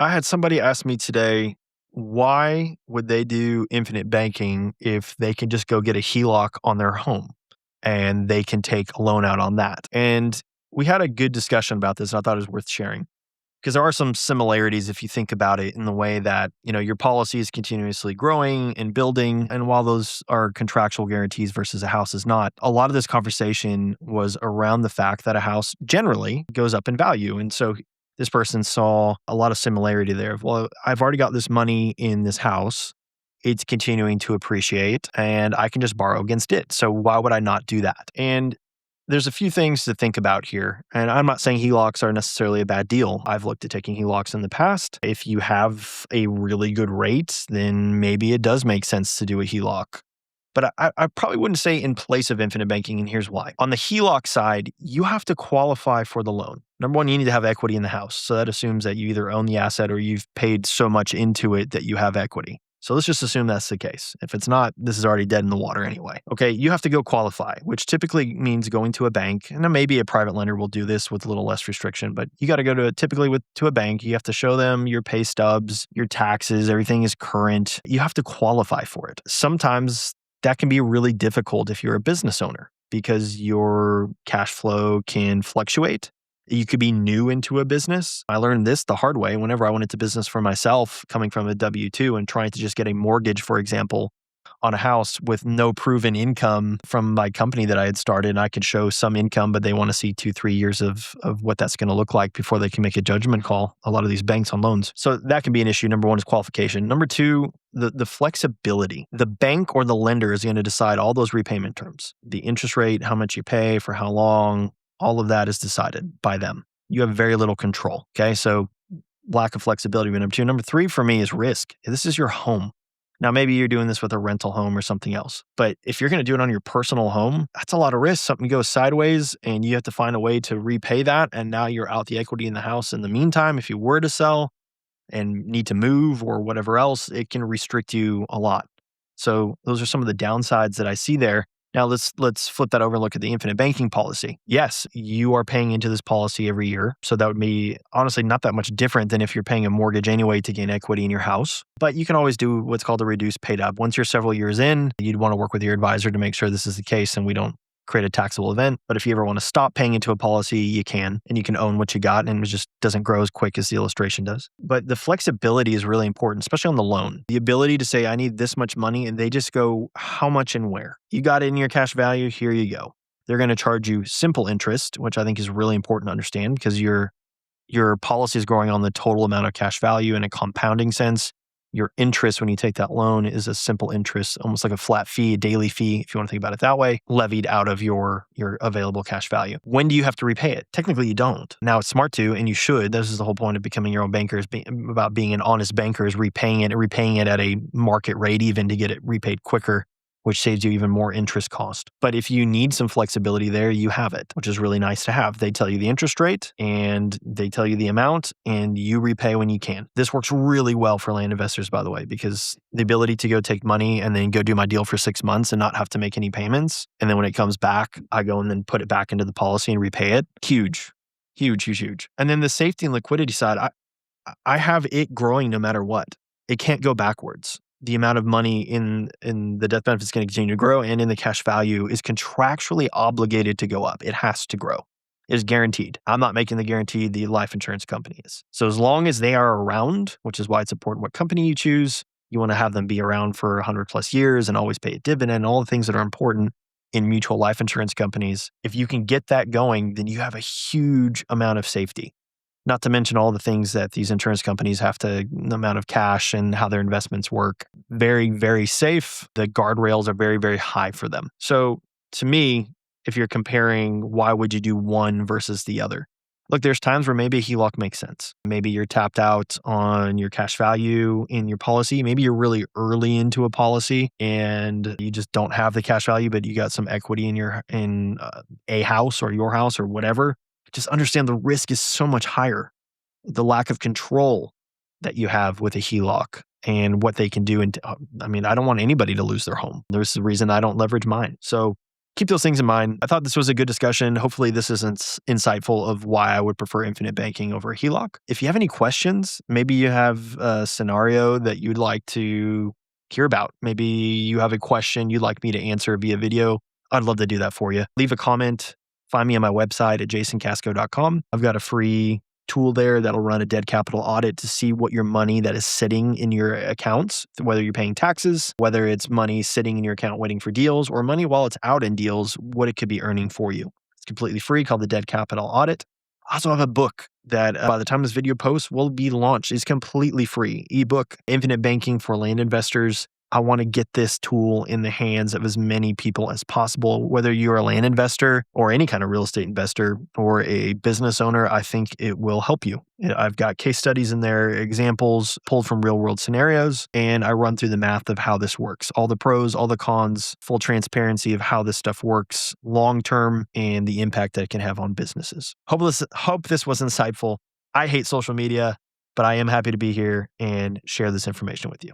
I had somebody ask me today, why would they do infinite banking if they can just go get a HELOC on their home and they can take a loan out on that? And we had a good discussion about this, and I thought it was worth sharing because there are some similarities if you think about it in the way that, your policy is continuously growing and building. And while those are contractual guarantees versus a house is not, a lot of this conversation was around the fact that a house generally goes up in value. And so this person saw a lot of similarity there. Well, I've already got this money in this house. It's continuing to appreciate and I can just borrow against it. So why would I not do that? And there's a few things to think about here. And I'm not saying HELOCs are necessarily a bad deal. I've looked at taking HELOCs in the past. If you have a really good rate, then maybe it does make sense to do a HELOC. But I probably wouldn't say in place of infinite banking, and here's why. On the HELOC side, you have to qualify for the loan. Number one, you need to have equity in the house. So that assumes that you either own the asset or you've paid so much into it that you have equity. So let's just assume that's the case. If it's not, this is already dead in the water anyway. Okay, you have to go qualify, which typically means going to a bank. And then maybe a private lender will do this with a little less restriction, but you got to go to a bank. You have to show them your pay stubs, your taxes, everything is current. You have to qualify for it. Sometimes that can be really difficult if you're a business owner because your cash flow can fluctuate. You could be new into a business. I learned this the hard way whenever I went into business for myself, coming from a W-2 and trying to just get a mortgage, for example, on a house with no proven income from my company that I had started. And I could show some income, but they want to see 2-3 years of what that's going to look like before they can make a judgment call. A lot of these banks on loans. So that can be an issue. Number one is qualification. Number two, the flexibility. The bank or the lender is going to decide all those repayment terms. The interest rate, how much you pay, for how long, all of that is decided by them. You have very little control. Okay. So lack of flexibility. Number two. Number three for me is risk. This is your home. Now, maybe you're doing this with a rental home or something else. But if you're going to do it on your personal home, that's a lot of risk. Something goes sideways and you have to find a way to repay that. And now you're out the equity in the house. In the meantime, if you were to sell and need to move or whatever else, it can restrict you a lot. So those are some of the downsides that I see there. Now let's flip that over and look at the infinite banking policy. Yes, you are paying into this policy every year. So that would be honestly not that much different than if you're paying a mortgage anyway to gain equity in your house. But you can always do what's called a reduced paid up. Once you're several years in, you'd want to work with your advisor to make sure this is the case and we don't create a taxable event. But if you ever want to stop paying into a policy, you can, and you can own what you got and it just doesn't grow as quick as the illustration does. But the flexibility is really important, especially on the loan. The ability to say, I need this much money, and they just go, how much and where? You got it in your cash value, here you go. They're going to charge you simple interest, which I think is really important to understand because your policy is growing on the total amount of cash value in a compounding sense. Your interest when you take that loan is a simple interest, almost like a flat fee, a daily fee, if you want to think about it that way, levied out of your available cash value. When do you have to repay it? Technically, you don't. Now, it's smart to, and you should. This is the whole point of becoming your own banker, is about being an honest banker, is repaying it at a market rate even to get it repaid quicker, which saves you even more interest cost. But if you need some flexibility there, you have it, which is really nice to have. They tell you the interest rate and they tell you the amount and you repay when you can. This works really well for land investors, by the way, because the ability to go take money and then go do my deal for 6 months and not have to make any payments. And then when it comes back, I go and then put it back into the policy and repay it. Huge, huge, huge, huge. And then the safety and liquidity side, I have it growing no matter what. It can't go backwards. The amount of money in the death benefit is going to continue to grow, and in the cash value is contractually obligated to go up. It has to grow. It is guaranteed. I'm not making the guarantee, the life insurance company is. So as long as they are around, which is why it's important what company you choose, you want to have them be around for 100 plus years and always pay a dividend, all the things that are important in mutual life insurance companies. If you can get that going, then you have a huge amount of safety. Not to mention all the things that these insurance companies have to, the amount of cash and how their investments work. Very, very safe. The guardrails are very, very high for them. So to me, if you're comparing, why would you do one versus the other? Look, there's times where maybe a HELOC makes sense. Maybe you're tapped out on your cash value in your policy. Maybe you're really early into a policy and you just don't have the cash value, but you got some equity in a house or your house or whatever. Just understand the risk is so much higher. The lack of control that you have with a HELOC and what they can do. And I don't want anybody to lose their home. There's the reason I don't leverage mine. So keep those things in mind. I thought this was a good discussion. Hopefully this is insightful of why I would prefer infinite banking over a HELOC. If you have any questions, maybe you have a scenario that you'd like to hear about. Maybe you have a question you'd like me to answer via video. I'd love to do that for you. Leave a comment. Find me on my website at jasoncasco.com. I've got a free tool there that'll run a dead capital audit to see what your money that is sitting in your accounts, whether you're paying taxes, whether it's money sitting in your account waiting for deals, or money while it's out in deals, what it could be earning for you. It's completely free, called the Dead Capital Audit. I also have a book that by the time this video posts will be launched. It's completely free. Ebook, Infinite Banking for Land Investors. I want to get this tool in the hands of as many people as possible. Whether you're a land investor or any kind of real estate investor or a business owner, I think it will help you. I've got case studies in there, examples pulled from real world scenarios, and I run through the math of how this works. All the pros, all the cons, full transparency of how this stuff works long term and the impact that it can have on businesses. Hope this was insightful. I hate social media, but I am happy to be here and share this information with you.